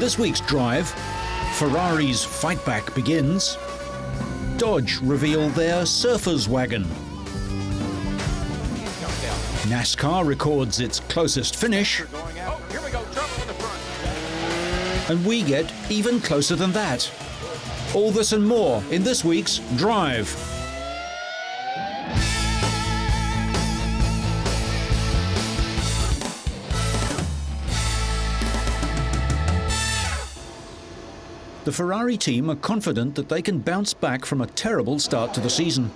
this week's drive, Ferrari's Fightback begins. Dodge reveal their surfer's wagon. NASCAR records its closest finish. And we get even closer than that. All this and more in this week's Drive. The Ferrari team are confident that they can bounce back from a terrible start to the season.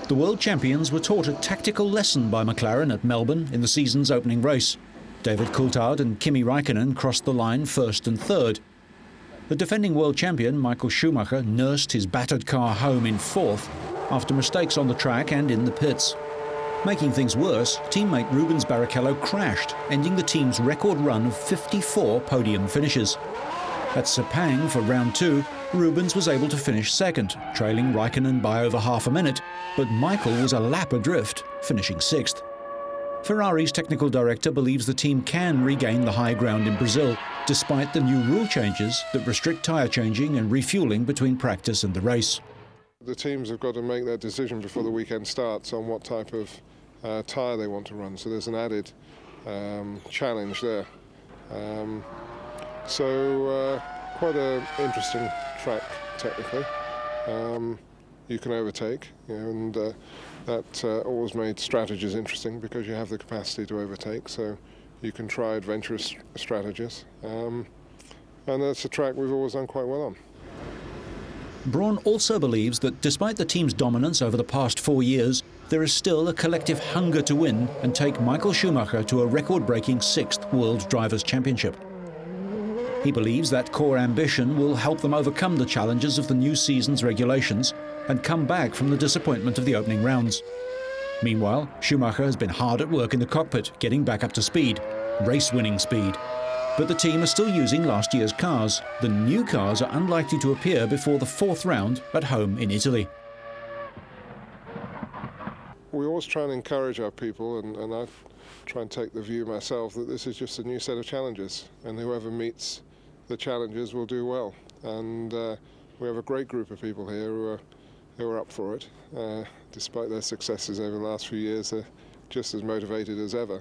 The world champions were taught a tactical lesson by McLaren at Melbourne in the season's opening race. David Coulthard and Kimi Räikkönen crossed the line first and third. The defending world champion Michael Schumacher nursed his battered car home in fourth after mistakes on the track and in the pits. Making things worse, teammate Rubens Barrichello crashed, ending the team's record run of 54 podium finishes. At Sepang for round two, Rubens was able to finish second, trailing Räikkönen by over half a minute, but Michael was a lap adrift, finishing sixth. Ferrari's technical director believes the team can regain the high ground in Brazil, despite the new rule changes that restrict tyre changing and refuelling between practice and the race. The teams have got to make their decision before the weekend starts on what type of tyre they want to run, so there's an added challenge there. Quite an interesting track technically. You can overtake, and that always made strategies interesting because you have the capacity to overtake, so you can try adventurous strategies. And that's a track we've always done quite well on. Brawn also believes that despite the team's dominance over the past 4 years, there is still a collective hunger to win and take Michael Schumacher to a record-breaking 6th World Drivers' Championship. He believes that core ambition will help them overcome the challenges of the new season's regulations and come back from the disappointment of the opening rounds. Meanwhile, Schumacher has been hard at work in the cockpit, getting back up to speed, race-winning speed. But the team are still using last year's cars. The new cars are unlikely to appear before the 4th round at home in Italy. We always try and encourage our people, and I try and take the view myself that this is just a new set of challenges, and whoever meets the challenges will do well. And we have a great group of people here who are up for it. Despite their successes over the last few years, they're just as motivated as ever,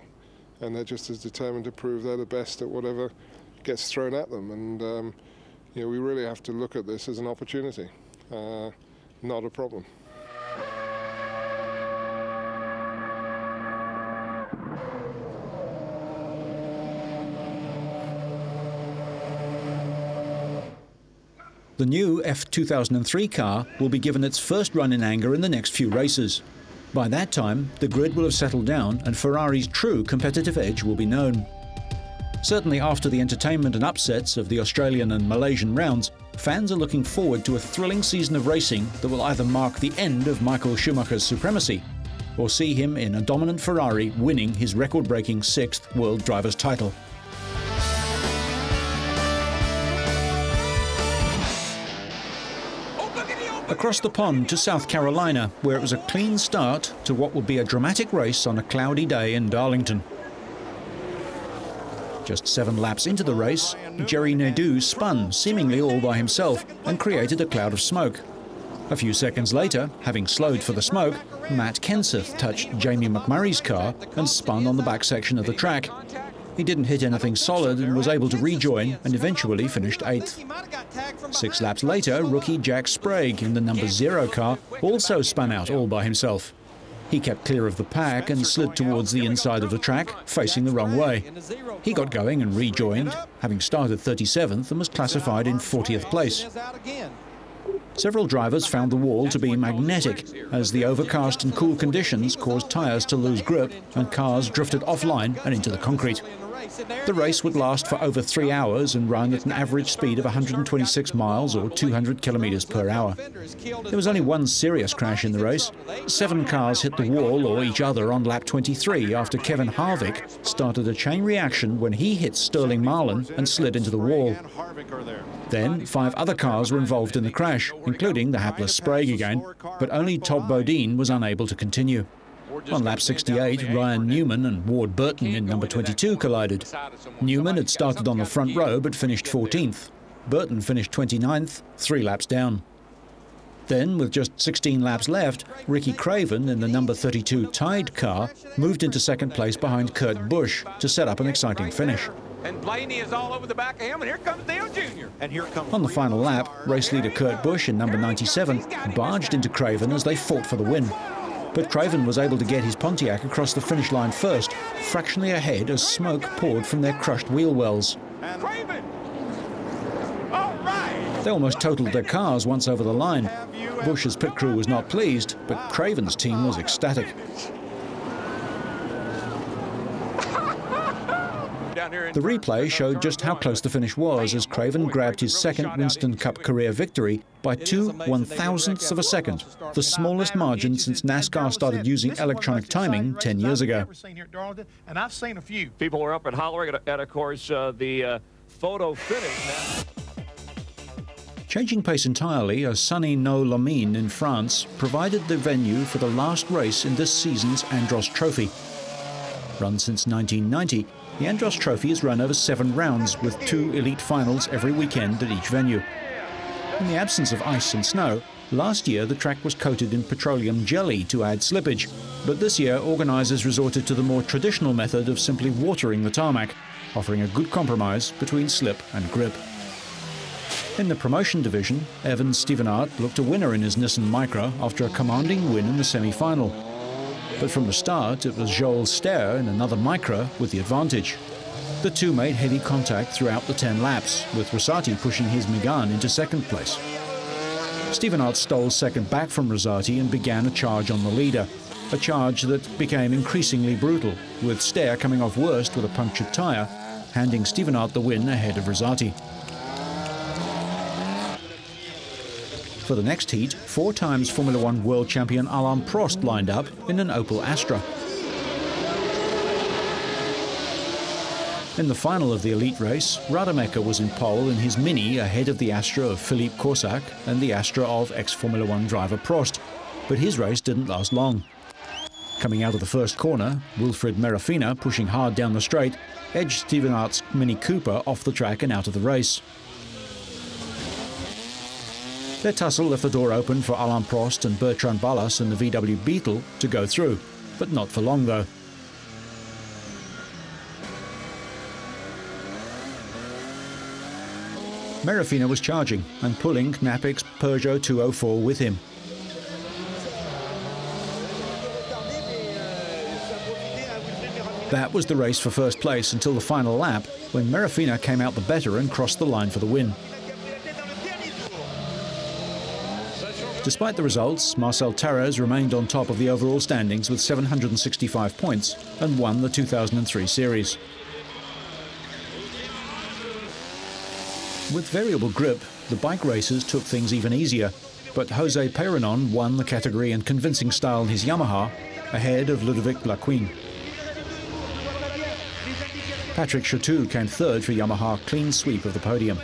and they're just as determined to prove they're the best at whatever gets thrown at them. And you know, we really have to look at this as an opportunity, not a problem. The new F2003 car will be given its first run in anger in the next few races. By that time, the grid will have settled down and Ferrari's true competitive edge will be known. Certainly after the entertainment and upsets of the Australian and Malaysian rounds, fans are looking forward to a thrilling season of racing that will either mark the end of Michael Schumacher's supremacy or see him in a dominant Ferrari winning his record-breaking 6th World Drivers' title. Across the pond to South Carolina, where it was a clean start to what would be a dramatic race on a cloudy day in Darlington. Just 7 laps into the race, Jerry Nadeau spun seemingly all by himself and created a cloud of smoke. A few seconds later, having slowed for the smoke, Matt Kenseth touched Jamie McMurray's car and spun on the back section of the track. He didn't hit anything solid and was able to rejoin and eventually finished 8th. 6 laps later, rookie Jack Sprague in the number 0 car also spun out all by himself. He kept clear of the pack and slid towards the inside of the track, facing the wrong way. He got going and rejoined, having started 37th and was classified in 40th place. Several drivers found the wall to be magnetic, as the overcast and cool conditions caused tyres to lose grip and cars drifted offline and into the concrete. The race would last for over 3 hours and run at an average speed of 126 miles or 200 kilometers per hour. There was only one serious crash in the race. 7 cars hit the wall or each other on lap 23 after Kevin Harvick started a chain reaction when he hit Sterling Marlin and slid into the wall. Then 5 other cars were involved in the crash, including the hapless Sprague again, but only Todd Bodine was unable to continue. On lap 68, Ryan Newman and Ward Burton in number 22 collided. Newman had started on the front row but finished 14th. Burton finished 29th, 3 laps down. Then, with just 16 laps left, Ricky Craven in the number 32 Tide car moved into second place behind Kurt Busch to set up an exciting finish. And Blaney is all over the back of him, and here comes Dale Jr. And here comes on the final lap, race leader Kurt Busch in number 97 barged into Craven as they fought for the win. But Craven was able to get his Pontiac across the finish line first, fractionally ahead as smoke poured from their crushed wheel wells. Craven! All right! They almost totaled their cars once over the line. Busch's pit crew was not pleased, but Craven's team was ecstatic. The replay showed just how close the finish was as Craven grabbed his second Winston Cup career victory by 2 1/1000ths of a second, the smallest margin since NASCAR started using electronic timing 10 years ago. And I've seen a few. People were up and hollering at of course, the photo finish now. Changing pace entirely, a sunny No-Lamine in France provided the venue for the last race in this season's Andros Trophy. Run since 1990, the Andros Trophy is run over 7 rounds with 2 elite finals every weekend at each venue. In the absence of ice and snow, last year the track was coated in petroleum jelly to add slippage, but this year organisers resorted to the more traditional method of simply watering the tarmac, offering a good compromise between slip and grip. In the promotion division, Evan Stevenart looked a winner in his Nissan Micra after a commanding win in the semi-final. But from the start, it was Joel Stair in another Micra with the advantage. The two made heavy contact throughout the 10 laps, with Rosati pushing his Megane into second place. Stevenart stole second back from Rosati and began a charge on the leader, a charge that became increasingly brutal, with Stair coming off worst with a punctured tyre, handing Stevenart the win ahead of Rosati. For the next heat, 4 times Formula One world champion Alain Prost lined up in an Opel Astra. In the final of the elite race, Rademacher was in pole in his Mini ahead of the Astra of Philippe Corsac and the Astra of ex-Formula One driver Prost, but his race didn't last long. Coming out of the first corner, Wilfred Merafina, pushing hard down the straight, edged Stevenart's Mini Cooper off the track and out of the race. Their tussle left the door open for Alain Prost and Bertrand Ballas in the VW Beetle to go through, but not for long though. Merafina was charging and pulling Knapik's Peugeot 204 with him. That was the race for first place until the final lap, when Merafina came out the better and crossed the line for the win. Despite the results, Marcel Tarraz remained on top of the overall standings with 765 points and won the 2003 series. With variable grip, the bike racers took things even easier, but Jose Peyronon won the category in convincing style in his Yamaha, ahead of Ludovic Blaquin. Patrick Chotou came third for Yamaha, clean sweep of the podium.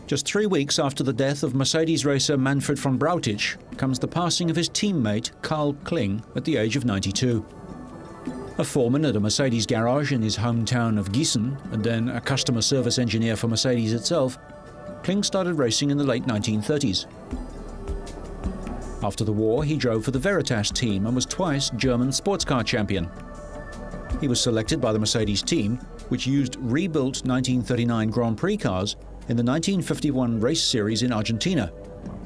Just 3 weeks after the death of Mercedes racer Manfred von Brautich comes the passing of his teammate Karl Kling at the age of 92. A foreman at a Mercedes garage in his hometown of Gießen and then a customer service engineer for Mercedes itself, Kling started racing in the late 1930s. After the war, he drove for the Veritas team and was twice German sports car champion. He was selected by the Mercedes team, which used rebuilt 1939 Grand Prix cars in the 1951 race series in Argentina,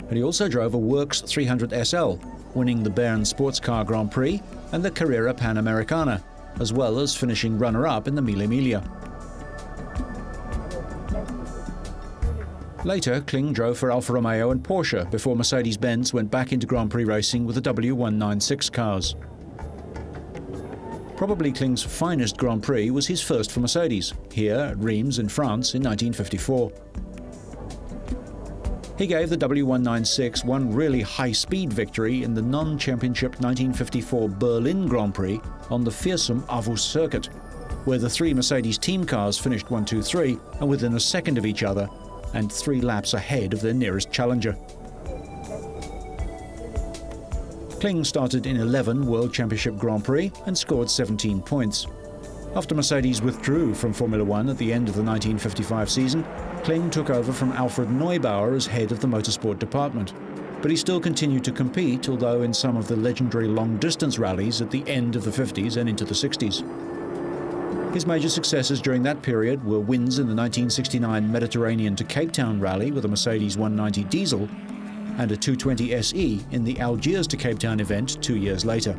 and he also drove a Works 300 SL, winning the Bern Sports Car Grand Prix and the Carrera Panamericana, as well as finishing runner-up in the Mille Miglia. Later, Kling drove for Alfa Romeo and Porsche before Mercedes-Benz went back into Grand Prix racing with the W196 cars. Probably Kling's finest Grand Prix was his first for Mercedes, here at Reims in France in 1954. He gave the W196 one really high-speed victory in the non-championship 1954 Berlin Grand Prix on the fearsome Avus circuit, where the three Mercedes team cars finished 1, 2, 3 and within a second of each other and 3 laps ahead of their nearest challenger. Kling started in 11 World Championship Grand Prix and scored 17 points. After Mercedes withdrew from Formula One at the end of the 1955 season, Kling took over from Alfred Neubauer as head of the motorsport department. But he still continued to compete, although in some of the legendary long-distance rallies at the end of the 50s and into the 60s. His major successes during that period were wins in the 1969 Mediterranean to Cape Town rally with a Mercedes 190 diesel and a 220 SE in the Algiers to Cape Town event 2 years later.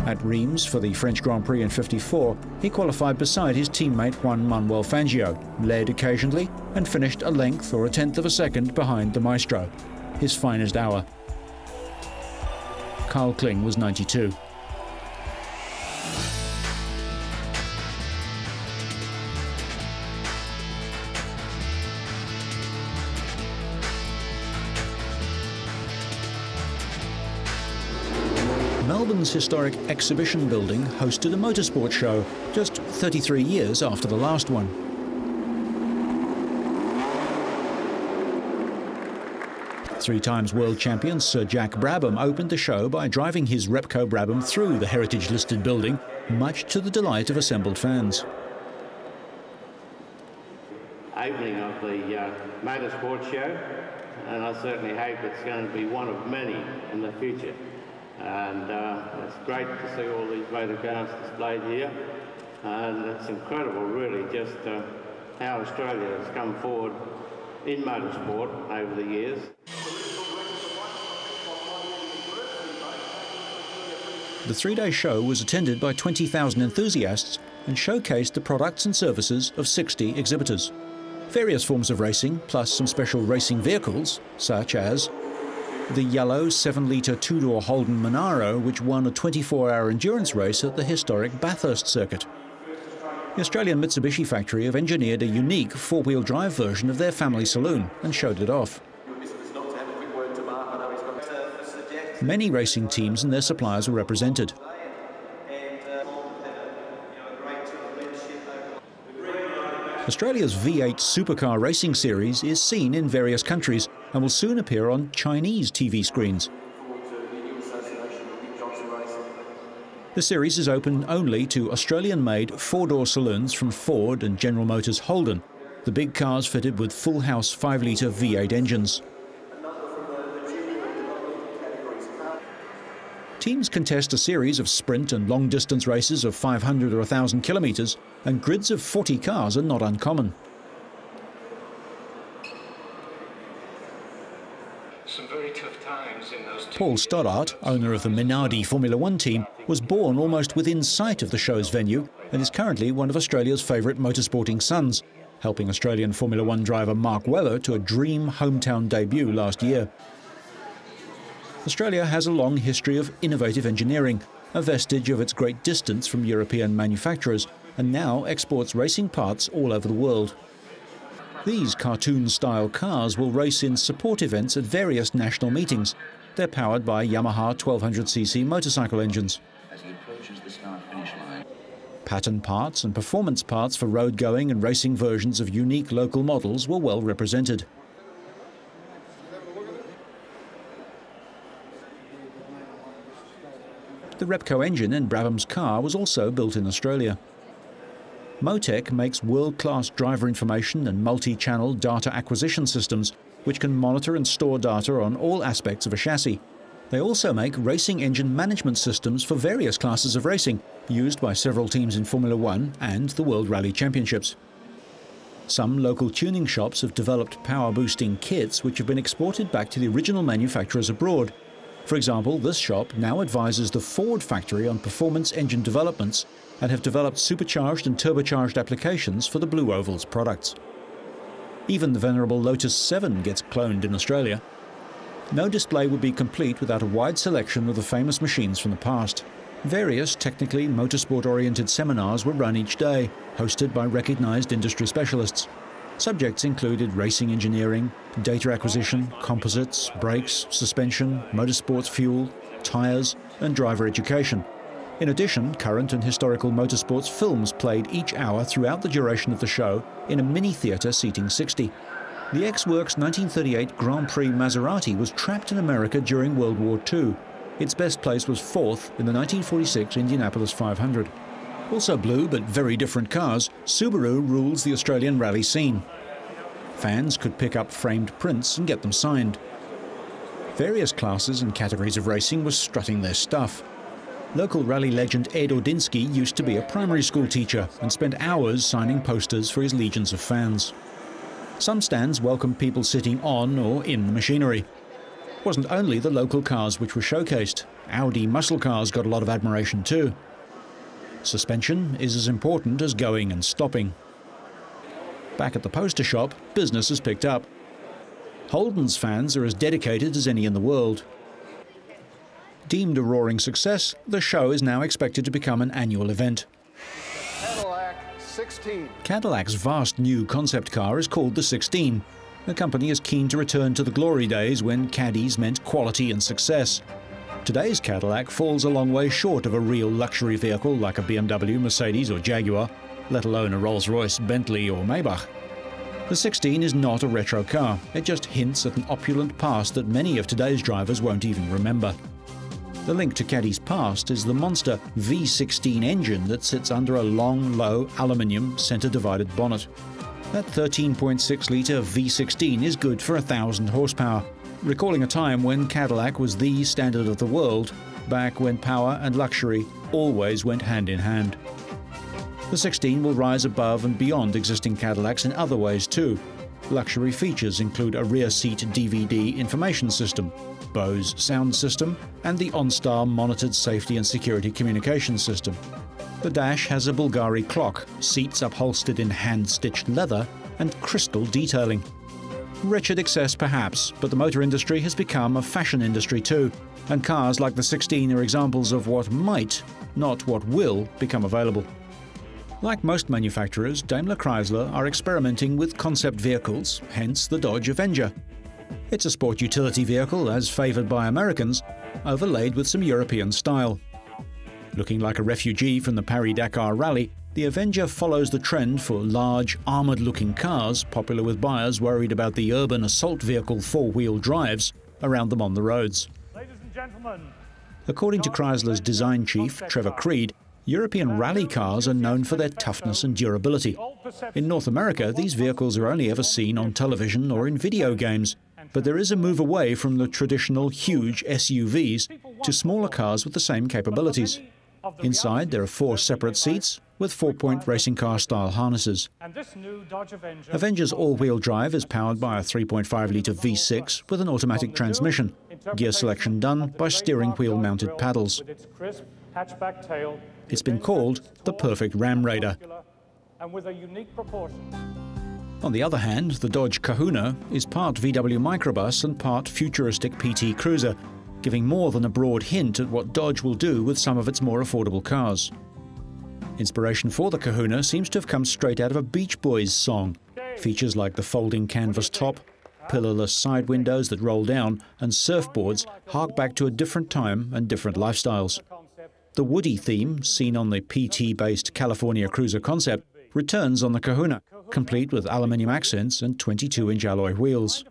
At Reims for the French Grand Prix in '54, he qualified beside his teammate Juan Manuel Fangio, led occasionally, and finished a length or a tenth of a second behind the Maestro, his finest hour. Carl Kling was 92. Melbourne's historic exhibition building hosted a motorsport show just 33 years after the last one. Three times world champion Sir Jack Brabham opened the show by driving his Repco Brabham through the heritage-listed building, much to the delight of assembled fans. Opening of the motorsport show, and I certainly hope it's going to be one of many in the future. And it's great to see all these motor cars displayed here, and it's incredible really just how Australia has come forward in motorsport over the years. The three-day show was attended by 20,000 enthusiasts and showcased the products and services of 60 exhibitors. Various forms of racing, plus some special racing vehicles, such as the yellow 7-litre two-door Holden Monaro, which won a 24-hour endurance race at the historic Bathurst circuit. The Australian Mitsubishi factory have engineered a unique four-wheel drive version of their family saloon and showed it off. Many racing teams and their suppliers were represented. Australia's V8 supercar racing series is seen in various countries and will soon appear on Chinese TV screens. The series is open only to Australian-made four-door saloons from Ford and General Motors Holden, the big cars fitted with full-house 5-litre V8 engines. Teams contest a series of sprint and long-distance races of 500 or 1,000 kilometres, and grids of 40 cars are not uncommon. Some very tough times in those Paul Stoddart, owner of the Minardi Formula One team, was born almost within sight of the show's venue and is currently one of Australia's favourite motorsporting sons, helping Australian Formula One driver Mark Webber to a dream hometown debut last year. Australia has a long history of innovative engineering, a vestige of its great distance from European manufacturers, and now exports racing parts all over the world. These cartoon-style cars will race in support events at various national meetings. They're powered by Yamaha 1200cc motorcycle engines. as he approaches the start-finish line. Pattern parts and performance parts for road-going and racing versions of unique local models were well represented. The Repco engine in Brabham's car was also built in Australia. Motec makes world-class driver information and multi-channel data acquisition systems which can monitor and store data on all aspects of a chassis. They also make racing engine management systems for various classes of racing, used by several teams in Formula One and the World Rally Championships. Some local tuning shops have developed power-boosting kits which have been exported back to the original manufacturers abroad. For example, this shop now advises the Ford factory on performance engine developments and have developed supercharged and turbocharged applications for the Blue Oval's products. Even the venerable Lotus 7 gets cloned in Australia. No display would be complete without a wide selection of the famous machines from the past. Various technically motorsport-oriented seminars were run each day, hosted by recognised industry specialists. Subjects included racing engineering, data acquisition, composites, brakes, suspension, motorsports fuel, tyres and driver education. In addition, current and historical motorsports films played each hour throughout the duration of the show in a mini-theatre seating 60. The ex-works 1938 Grand Prix Maserati was trapped in America during World War II. Its best place was fourth in the 1946 Indianapolis 500. Also blue but very different cars, Subaru rules the Australian rally scene. Fans could pick up framed prints and get them signed. Various classes and categories of racing were strutting their stuff. Local rally legend Ed Ordinsky used to be a primary school teacher and spent hours signing posters for his legions of fans. Some stands welcomed people sitting on or in the machinery. It wasn't only the local cars which were showcased. Audi muscle cars got a lot of admiration too. Suspension is as important as going and stopping. Back at the poster shop, business has picked up. Holden's fans are as dedicated as any in the world. Deemed a roaring success, the show is now expected to become an annual event. Cadillac 16. Cadillac's vast new concept car is called the 16. The company is keen to return to the glory days when caddies meant quality and success. Today's Cadillac falls a long way short of a real luxury vehicle like a BMW, Mercedes or Jaguar, let alone a Rolls-Royce, Bentley or Maybach. The 16 is not a retro car. It just hints at an opulent past that many of today's drivers won't even remember. The link to Caddy's past is the monster V16 engine that sits under a long, low aluminium centre-divided bonnet. That 13.6-litre V16 is good for 1,000 horsepower, recalling a time when Cadillac was the standard of the world, back when power and luxury always went hand in hand. The 16 will rise above and beyond existing Cadillacs in other ways too. Luxury features include a rear-seat DVD information system, Bose sound system, and the OnStar monitored safety and security communication system. The dash has a Bulgari clock, seats upholstered in hand-stitched leather, and crystal detailing. Wretched excess perhaps, but the motor industry has become a fashion industry too, and cars like the 16 are examples of what might, not what will, become available. Like most manufacturers, Daimler Chrysler are experimenting with concept vehicles, hence the Dodge Avenger. It's a sport utility vehicle, as favoured by Americans, overlaid with some European style. Looking like a refugee from the Paris-Dakar Rally, the Avenger follows the trend for large, armoured-looking cars, popular with buyers worried about the urban assault vehicle four-wheel drives around them on the roads. Ladies and gentlemen, according to Chrysler's design chief, Trevor Creed, European rally cars are known for their toughness and durability. In North America, these vehicles are only ever seen on television or in video games, but there is a move away from the traditional huge SUVs to smaller cars with the same capabilities. Inside, there are 4 separate seats with 4-point racing car style harnesses. Avenger's all-wheel drive is powered by a 3.5-litre V6 with an automatic transmission, gear selection done by steering wheel mounted paddles. It's been called the perfect Ram Raider. On the other hand, the Dodge Kahuna is part VW microbus and part futuristic PT cruiser, giving more than a broad hint at what Dodge will do with some of its more affordable cars. Inspiration for the Kahuna seems to have come straight out of a Beach Boys song. Features like the folding canvas top, pillarless side windows that roll down, and surfboards hark back to a different time and different lifestyles. The Woody theme, seen on the PT-based California Cruiser concept, returns on the Kahuna, complete with aluminium accents and 22-inch alloy wheels.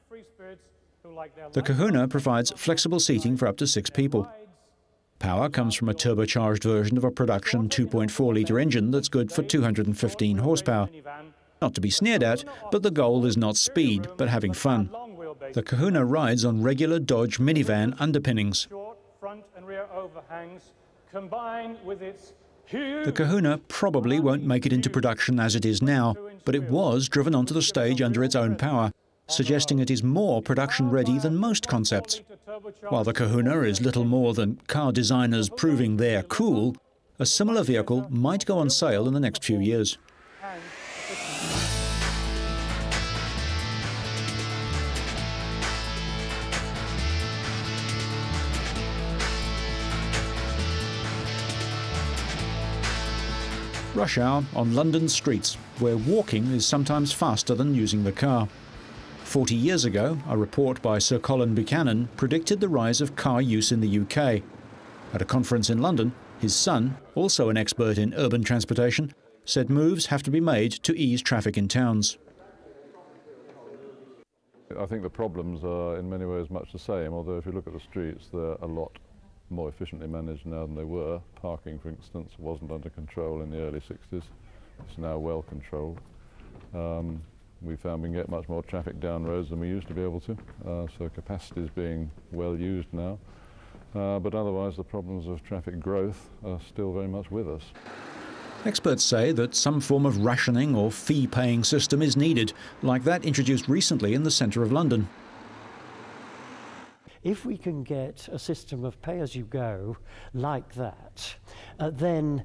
The Kahuna provides flexible seating for up to 6 people. Power comes from a turbocharged version of a production 2.4-litre engine that's good for 215 horsepower. Not to be sneered at, but the goal is not speed, but having fun. The Kahuna rides on regular Dodge minivan underpinnings. The Kahuna probably won't make it into production as it is now, but it was driven onto the stage under its own power, suggesting it is more production-ready than most concepts. While the Kahuna is little more than car designers proving they're cool, a similar vehicle might go on sale in the next few years. Rush hour on London streets, where walking is sometimes faster than using the car. 40 years ago, a report by Sir Colin Buchanan predicted the rise of car use in the UK. At a conference in London, his son, also an expert in urban transportation, said moves have to be made to ease traffic in towns. I think the problems are in many ways much the same, although if you look at the streets, they're a lot more efficiently managed now than they were. Parking, for instance, wasn't under control in the early 60s. It's now well controlled. We found we can get much more traffic down roads than we used to be able to, so capacity is being well used now. But otherwise, the problems of traffic growth are still very much with us. Experts say that some form of rationing or fee-paying system is needed, like that introduced recently in the centre of London. If we can get a system of pay-as-you-go like that, then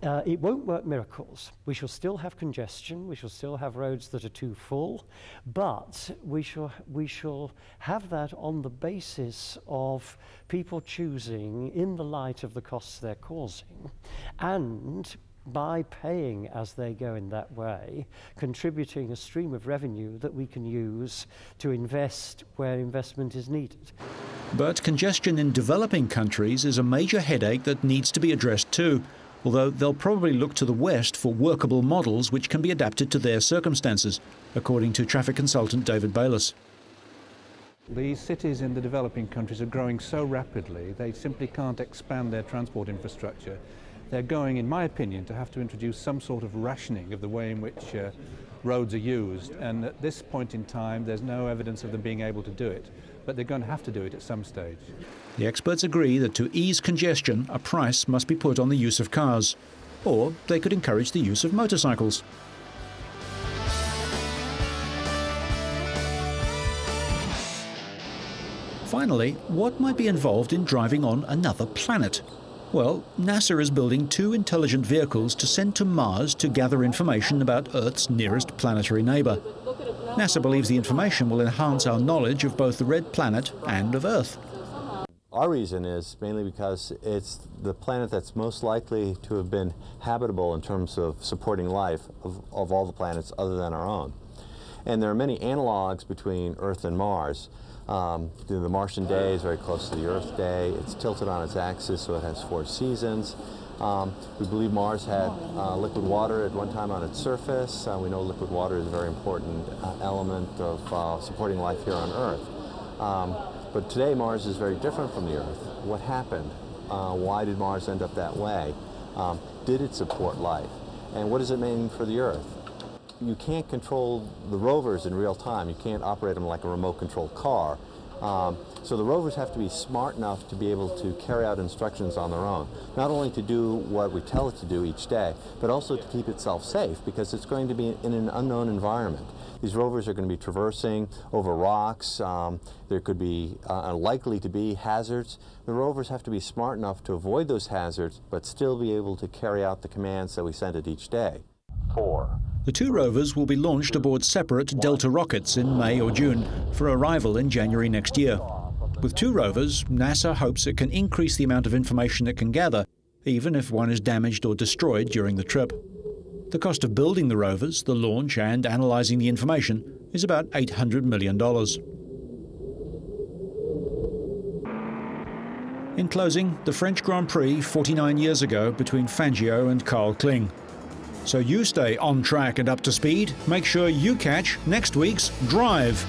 it won't work miracles. We shall still have congestion, we shall still have roads that are too full, but we shall have that on the basis of people choosing in the light of the costs they're causing, and by paying as they go in that way, contributing a stream of revenue that we can use to invest where investment is needed. But congestion in developing countries is a major headache that needs to be addressed too, although they'll probably look to the West for workable models which can be adapted to their circumstances, according to traffic consultant David Bayliss. These cities in the developing countries are growing so rapidly, they simply can't expand their transport infrastructure. They're going, in my opinion, to have to introduce some sort of rationing of the way in which roads are used. And at this point in time, there's no evidence of them being able to do it. But they're going to have to do it at some stage. The experts agree that to ease congestion, a price must be put on the use of cars. Or they could encourage the use of motorcycles. Finally, what might be involved in driving on another planet? Well, NASA is building 2 intelligent vehicles to send to Mars to gather information about Earth's nearest planetary neighbour. NASA believes the information will enhance our knowledge of both the red planet and of Earth. Our reason is mainly because it's the planet that's most likely to have been habitable in terms of supporting life of all the planets other than our own. And there are many analogs between Earth and Mars. The Martian day is very close to the Earth day. It's tilted on its axis, so it has 4 seasons. We believe Mars had liquid water at one time on its surface. We know liquid water is a very important element of supporting life here on Earth. But today Mars is very different from the Earth. What happened? Why did Mars end up that way? Did it support life? And what does it mean for the Earth? You can't control the rovers in real time. You can't operate them like a remote-controlled car. So the rovers have to be smart enough to be able to carry out instructions on their own, not only to do what we tell it to do each day, but also to keep itself safe, because it's going to be in an unknown environment. These rovers are going to be traversing over rocks. There could be likely to be hazards. The rovers have to be smart enough to avoid those hazards, but still be able to carry out the commands that we send it each day. 4. The 2 rovers will be launched aboard separate Delta rockets in May or June for arrival in January next year. With 2 rovers, NASA hopes it can increase the amount of information it can gather, even if one is damaged or destroyed during the trip. The cost of building the rovers, the launch and analysing the information is about $800 million. In closing, the French Grand Prix 49 years ago between Fangio and Carl Kling. So you stay on track and up to speed. Make sure you catch next week's Drive.